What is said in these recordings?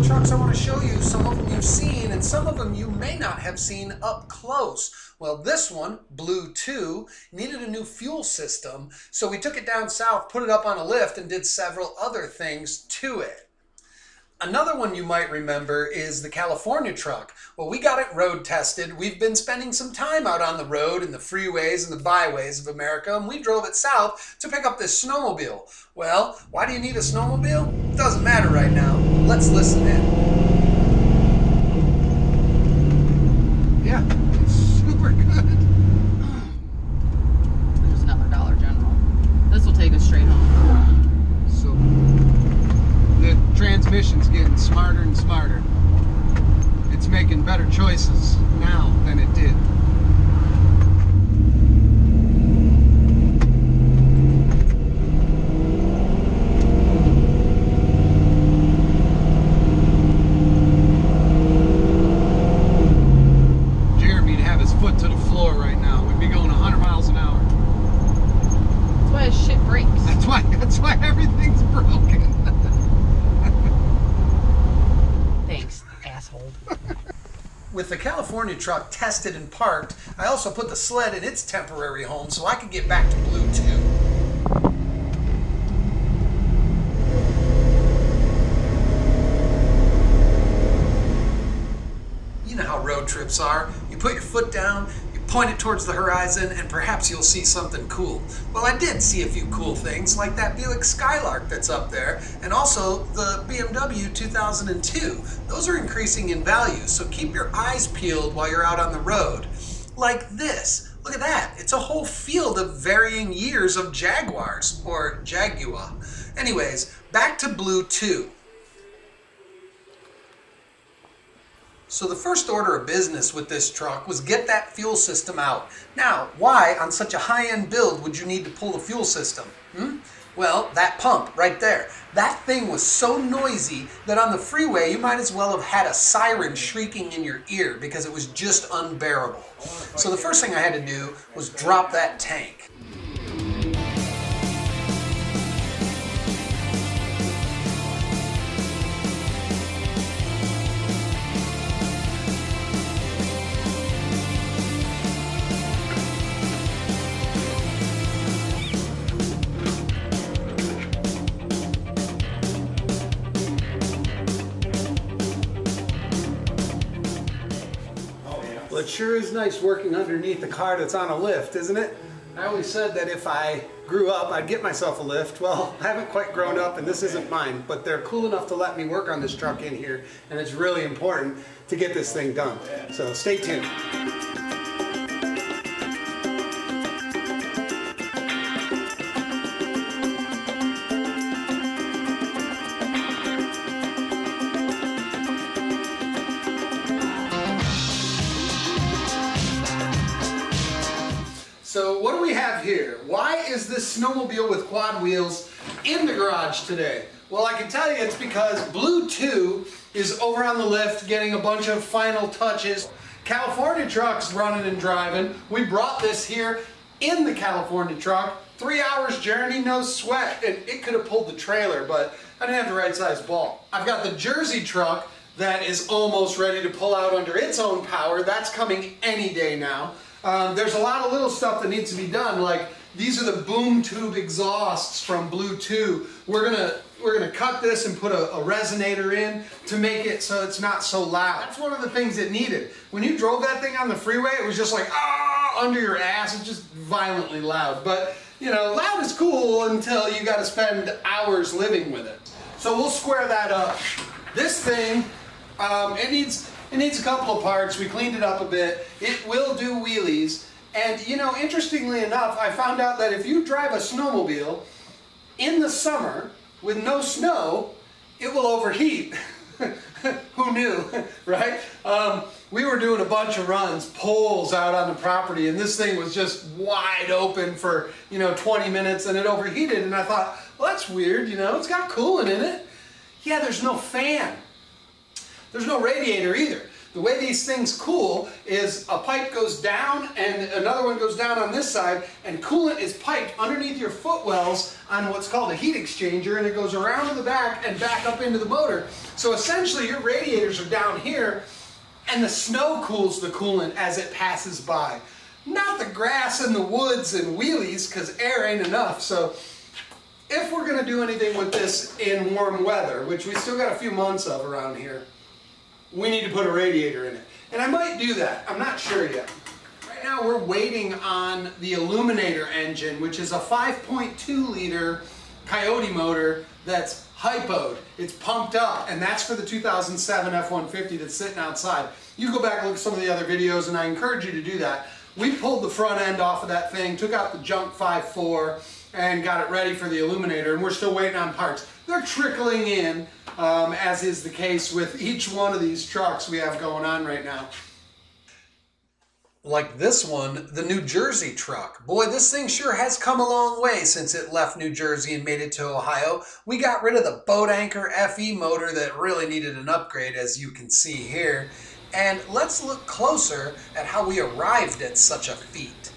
the trucks I want to show you, some of them you've seen and some of them you may not have seen up close. Well, this one, Blue 2, needed a new fuel system, so we took it down south, put it up on a lift, and did several other things to it. Another one you might remember is the California truck. Well, we got it road tested. We've been spending some time out on the road in the freeways and the byways of America, and we drove it south to pick up this snowmobile. Well, why do you need a snowmobile? It doesn't matter right now. Let's listen in. Yeah, it's super good. There's another Dollar General. This will take us straight home. So the transmission's getting smarter and smarter. It's making better choices now than it did. Jeremy'd have his foot to the floor right now. We'd be going 100 miles an hour. That's why his shit breaks. That's why everything's broken. Thanks, asshole. With the California truck tested and parked, I also put the sled in its temporary home so I could get back to Blue 2. You know how road trips are. You put your foot down, you point it towards the horizon, and perhaps you'll see something cool. Well, I did see a few cool things, like that Buick Skylark that's up there, and also the BMW 2002. Those are increasing in value, so keep your eyes peeled while you're out on the road. Like this. Look at that. It's a whole field of varying years of Jaguars, or Jaguar. Anyways, back to Blue 2. So the first order of business with this truck was get that fuel system out. Now, why on such a high-end build would you need to pull the fuel system? Well, that pump right there. That thing was so noisy that on the freeway you might as well have had a siren shrieking in your ear because it was just unbearable. So the first thing I had to do was drop that tank. Well, it sure is nice working underneath a car that's on a lift, isn't it? I always said that if I grew up, I'd get myself a lift. Well, I haven't quite grown up and this isn't mine, but they're cool enough to let me work on this truck in here, and it's really important to get this thing done. So stay tuned. So what do we have here? Why is this snowmobile with quad wheels in the garage today? Well, I can tell you it's because Blue 2 is over on the lift getting a bunch of final touches. California truck's running and driving. We brought this here in the California truck. 3 hours journey, no sweat. And it could have pulled the trailer, but I didn't have the right size ball. I've got the Jersey truck that is almost ready to pull out under its own power. That's coming any day now. There's a lot of little stuff that needs to be done, like these are the boom tube exhausts from Blue 2. We're gonna cut this and put a resonator in to make it so it's not so loud. That's one of the things it needed. When you drove that thing on the freeway, it was just like, ah, under your ass. It's just violently loud. But, you know, loud is cool until you gotta spend hours living with it. So we'll square that up. This thing, it needs a couple of parts. We cleaned it up a bit. It will do wheelies. And you know, interestingly enough, I found out that if you drive a snowmobile in the summer with no snow, it will overheat. Who knew, right? We were doing a bunch of runs, poles out on the property, and this thing was just wide open for, 20 minutes, and it overheated. And I thought, well, that's weird, it's got coolant in it. Yeah, there's no fan. There's no radiator either. The way these things cool is a pipe goes down and another one goes down on this side, and coolant is piped underneath your footwells on what's called a heat exchanger, and it goes around to the back and back up into the motor. So essentially your radiators are down here, and the snow cools the coolant as it passes by. Not the grass and the woods and wheelies, because air ain't enough. So if we're going to do anything with this in warm weather, which we still got a few months of around here, we need to put a radiator in it. And I might do that. I'm not sure yet. Right now we're waiting on the Illuminator engine, which is a 5.2 liter Coyote motor that's hypoed. It's pumped up, and that's for the 2007 F-150 that's sitting outside. You go back and look at some of the other videos, and I encourage you to do that. We pulled the front end off of that thing, took out the junk 5.4, and got it ready for the Illuminator, and we're still waiting on parts. They're trickling in, as is the case with each one of these trucks we have going on right now. Like this one, the New Jersey truck. Boy, this thing sure has come a long way since it left New Jersey and made it to Ohio. We got rid of the boat anchor FE motor that really needed an upgrade, as you can see here. And let's look closer at how we arrived at such a feat.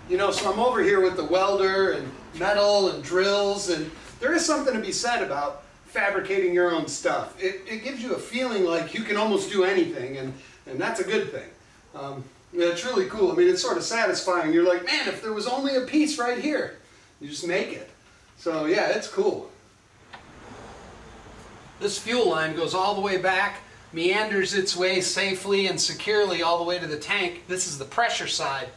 You know, so I'm over here with the welder and metal and drills, and there is something to be said about fabricating your own stuff. It gives you a feeling like you can almost do anything, and that's a good thing. Yeah, it's really cool. I mean, it's sort of satisfying. You're like, man, if there was only a piece right here, you just make it. So yeah, it's cool. This fuel line goes all the way back, meanders its way safely and securely all the way to the tank. This is the pressure side.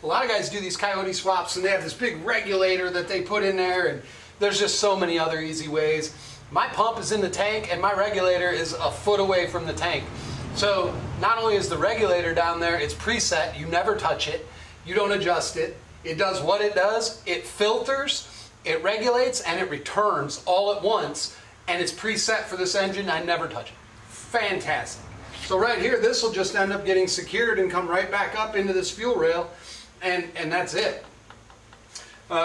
A lot of guys do these Coyote swaps and they have this big regulator that they put in there, and there's just so many other easy ways. My pump is in the tank and my regulator is a foot away from the tank. So not only is the regulator down there, it's preset, you never touch it, you don't adjust it. It does what it does, it filters, it regulates, and it returns all at once, and it's preset for this engine. I never touch it. Fantastic. So right here, this will just end up getting secured and come right back up into this fuel rail. And that's it.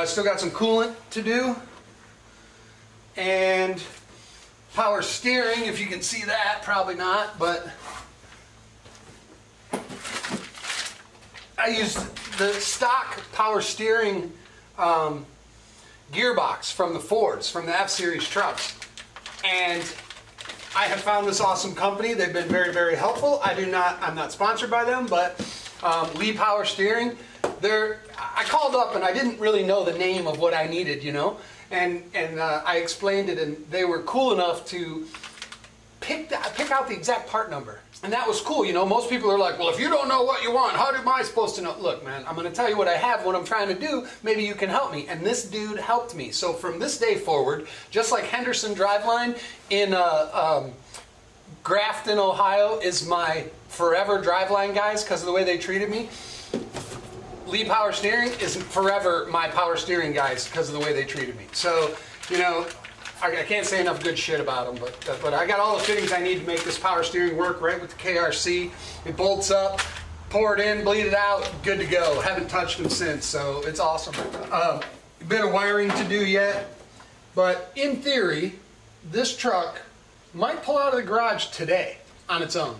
Still got some coolant to do, and power steering, if you can see that, probably not, but I used the stock power steering gearbox from the Fords, from the F-Series trucks, and I have found this awesome company. They've been very, very helpful. I'm not sponsored by them, but Lee Power Steering. I called up and I didn't really know the name of what I needed, you know, and I explained it, and they were cool enough to pick out the exact part number, and that was cool. You know, most people are like, well, if you don't know what you want, how am I supposed to know? Look, man, I'm going to tell you what I have, what I'm trying to do. Maybe you can help me, and this dude helped me. So from this day forward, just like Henderson Driveline in Grafton, Ohio, is my forever driveline guys because of the way they treated me. Lee Power Steering is forever my power steering guys because of the way they treated me. So, you know, I can't say enough good shit about them, but I got all the fittings I need to make this power steering work right with the KRC. It bolts up, pour it in, bleed it out, good to go. Haven't touched them since, so it's awesome. A bit of wiring to do yet, but in theory, this truck might pull out of the garage today on its own.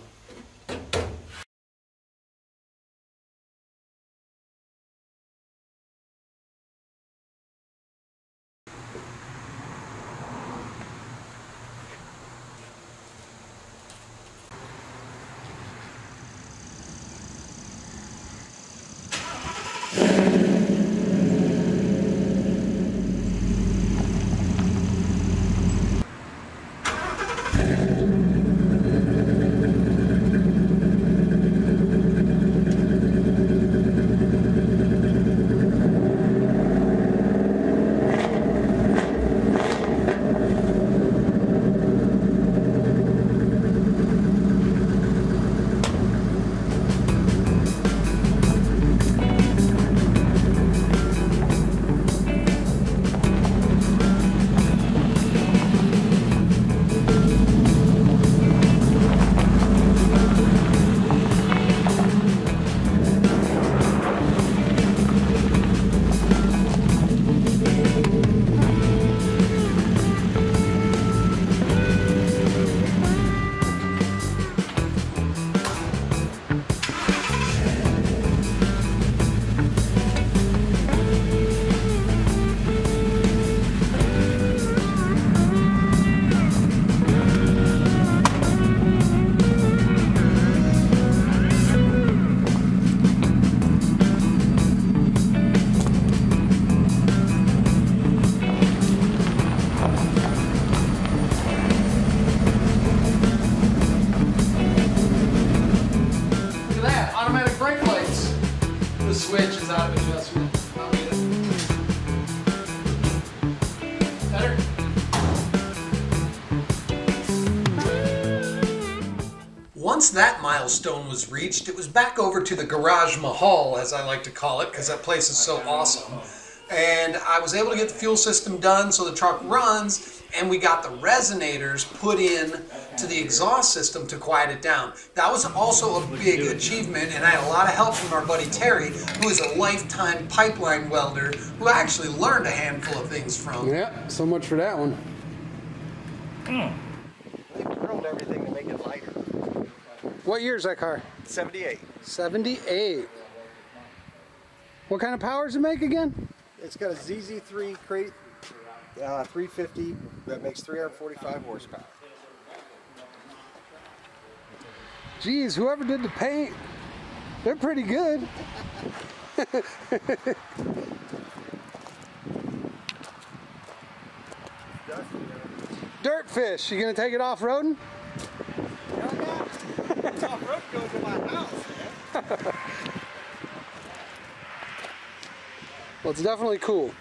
the switch is out of adjustment. I'll get it. Better? Once that milestone was reached, it was back over to the Garage Mahal, as I like to call it, because that place is so awesome. And I was able to get the fuel system done so the truck runs, and we got the resonators put in to the exhaust system to quiet it down. That was also a big achievement, and I had a lot of help from our buddy Terry, who is a lifetime pipeline welder, who I actually learned a handful of things from. Yeah, so much for that one. They've drilled everything to make it lighter. What year is that car? 78. 78. What kind of power does it make again? It's got a ZZ3 crate 350 that makes 345 horsepower. Geez, whoever did the paint, they're pretty good. Dirtfish, you gonna take it off-roading? Off-road goes to my house, man. Well, it's definitely cool.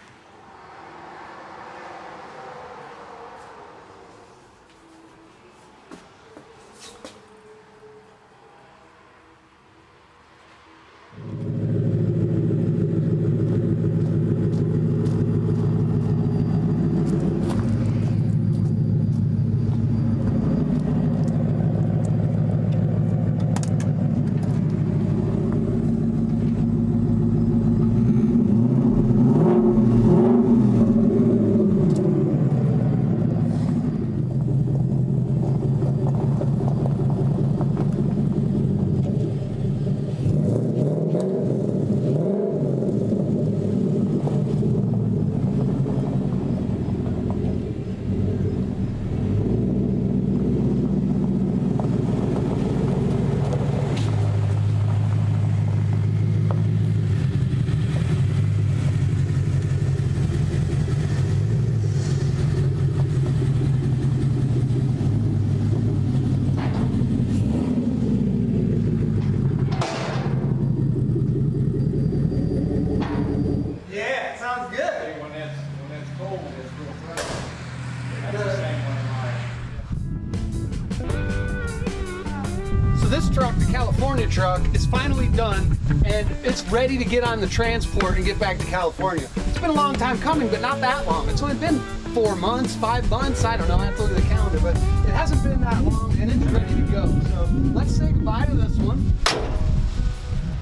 This truck, the California truck, is finally done and it's ready to get on the transport and get back to California. It's been a long time coming, but not that long. It's only been 4 months, 5 months, I don't know, I have to look at the calendar, but it hasn't been that long and it's ready to go. So let's say goodbye to this one.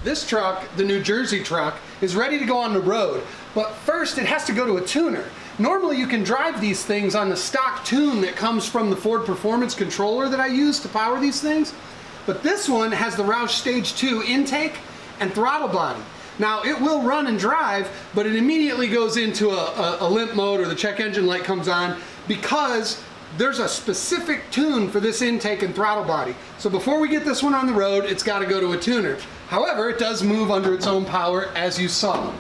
This truck, the New Jersey truck, is ready to go on the road, but first it has to go to a tuner. Normally you can drive these things on the stock tune that comes from the Ford Performance controller that I use to power these things. But this one has the Roush Stage 2 intake and throttle body. Now it will run and drive, but it immediately goes into a limp mode, or the check engine light comes on, because there's a specific tune for this intake and throttle body. So before we get this one on the road, it's got to go to a tuner. However, it does move under its own power, as you saw.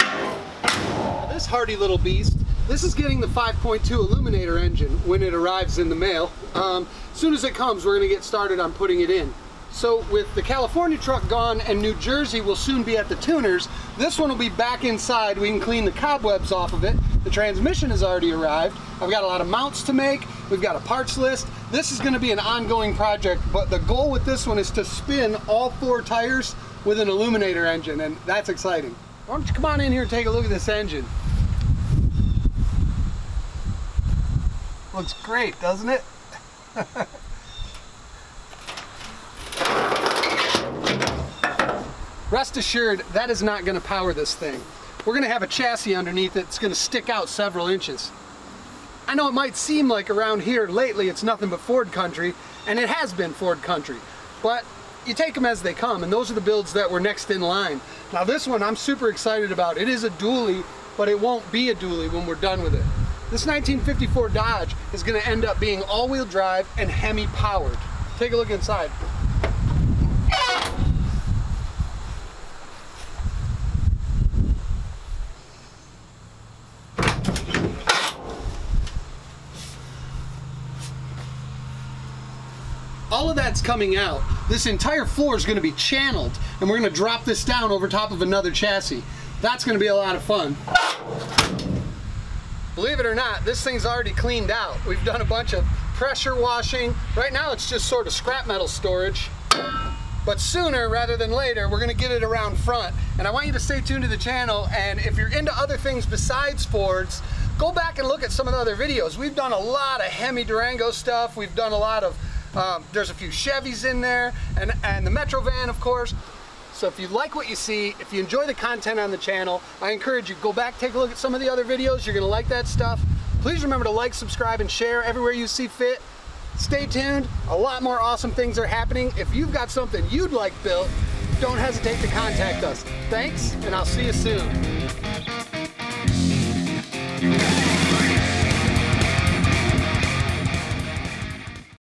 Now, this hardy little beast, this is getting the 5.2 Illuminator engine when it arrives in the mail. As soon as it comes, we're going to get started on putting it in. So with the California truck gone and New Jersey will soon be at the tuners, this one will be back inside. We can clean the cobwebs off of it. The transmission has already arrived. I've got a lot of mounts to make. We've got a parts list. This is going to be an ongoing project, but the goal with this one is to spin all 4 tires with an Illuminator engine, and that's exciting. Why don't you come on in here and take a look at this engine. Looks great, doesn't it? Rest assured, that is not going to power this thing. We're going to have a chassis underneath that's going to stick out several inches. I know it might seem like around here lately it's nothing but Ford country, and it has been Ford country, but you take them as they come, and those are the builds that were next in line. Now this one I'm super excited about. It is a dually, but it won't be a dually when we're done with it. This 1954 Dodge is going to end up being all-wheel drive and Hemi powered. Take a look inside. All of that's coming out. This entire floor is going to be channeled and we're gonna drop this down over top of another chassis. That's gonna be a lot of fun. Believe it or not, this thing's already cleaned out. We've done a bunch of pressure washing. Right now it's just sort of scrap metal storage. But sooner rather than later, we're gonna get it around front. And I want you to stay tuned to the channel, and if you're into other things besides Fords, go back and look at some of the other videos. We've done a lot of Hemi Durango stuff. We've done a lot of, there's a few Chevys in there, and the Metro van, of course. So if you like what you see, if you enjoy the content on the channel, I encourage you, go back, take a look at some of the other videos. You're gonna like that stuff. Please remember to like, subscribe, and share everywhere you see fit. Stay tuned, a lot more awesome things are happening. If you've got something you'd like built, don't hesitate to contact us. Thanks, and I'll see you soon.